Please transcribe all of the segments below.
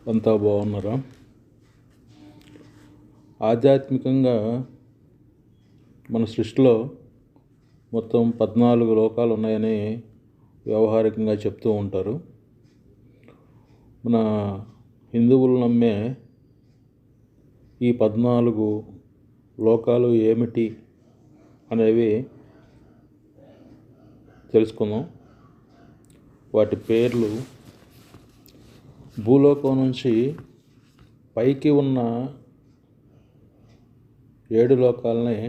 అంతా బాగున్నారా? ఆధ్యాత్మికంగా మన సృష్టిలో మొత్తం 14 లోకాలు ఉన్నాయని వ్యవహారికంగా చెప్తూ ఉంటారు. మన హిందువులు నమ్మే ఈ 14 లోకాలు ఏమిటి అనేవి తెలుసుకుందాం. వాటి పేర్లు: భూలోకం నుంచి పైకి ఉన్న 7 లోకాలని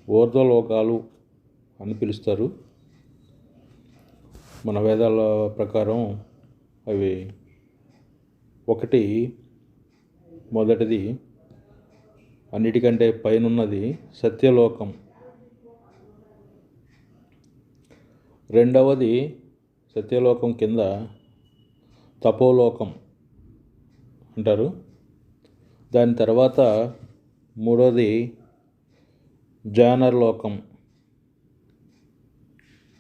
ఊర్ధ్వలోకాలు అని పిలుస్తారు. మన వేదాల ప్రకారం అవి మొదటిది అన్నిటికంటే పైనున్నది సత్యలోకం. రెండవది సత్యలోకం కింద తపోలోకం అంటారు. దాని తర్వాత మూడోది జానర్లోకం,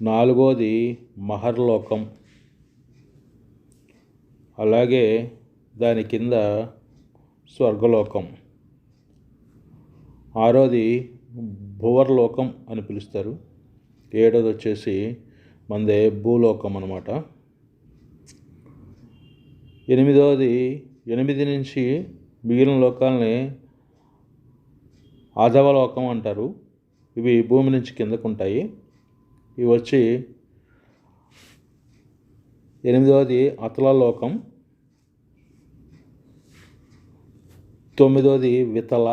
నాలుగోది మహర్లోకం, అలాగే దాని కింద స్వర్గలోకం, ఆరోది భువర్లోకం అని పిలుస్తారు. ఏడోది వచ్చేసి మనదే భూలోకం అన్నమాట. ఎనిమిది నుంచి మిగిలిన లోకాలని అధవలోకం అంటారు. ఇవి భూమి నుంచి కిందకు ఉంటాయి. ఇవి వచ్చి ఎనిమిదవది అతలలోకం, తొమ్మిదవది వితల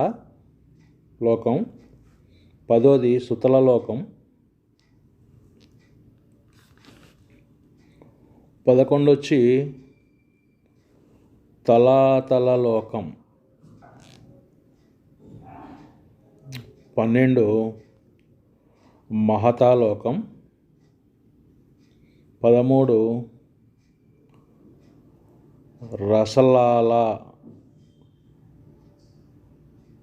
లోకం, పదోది సుతల లోకం, 11 వచ్చి తలాతల లోకం, 12 మహతాలోకం, 13 రసలాల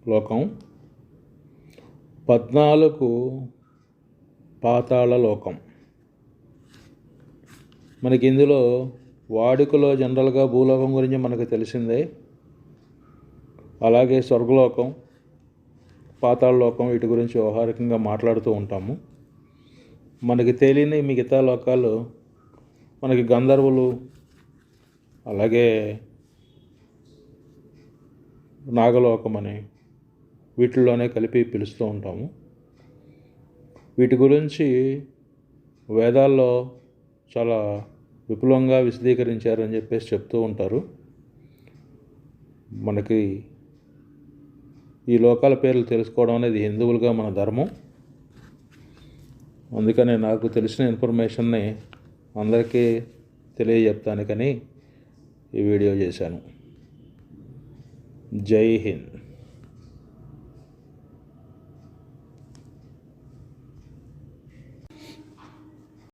లోకం, 14 పాతాళ లోకం. మనకి ఇందులో వాడుకలో జనరల్గా భూలోకం గురించి మనకు తెలిసిందే. అలాగే స్వర్గలోకం, పాతాళ లోకం వీటి గురించి వ్యవహారికంగా మాట్లాడుతూ ఉంటాము. మనకి తెలియని మిగతా లోకాలు మనకి గంధర్వులు, అలాగే నాగలోకం అని వీటిల్లోనే కలిపి పిలుస్తూ ఉంటాము. వీటి గురించి వేదాల్లో చాలా విపులంగా విశదీకరించారని చెప్పేసి చెప్తూ ఉంటారు. మనకి ఈ లోకాల పేర్లు తెలుసుకోవడం అనేది హిందువులుగా మన ధర్మం. అందుకనే నాకు తెలిసిన ఇన్ఫర్మేషన్ని అందరికీ తెలియజెప్తానికని ఈ వీడియో చేశాను. జై హింద్.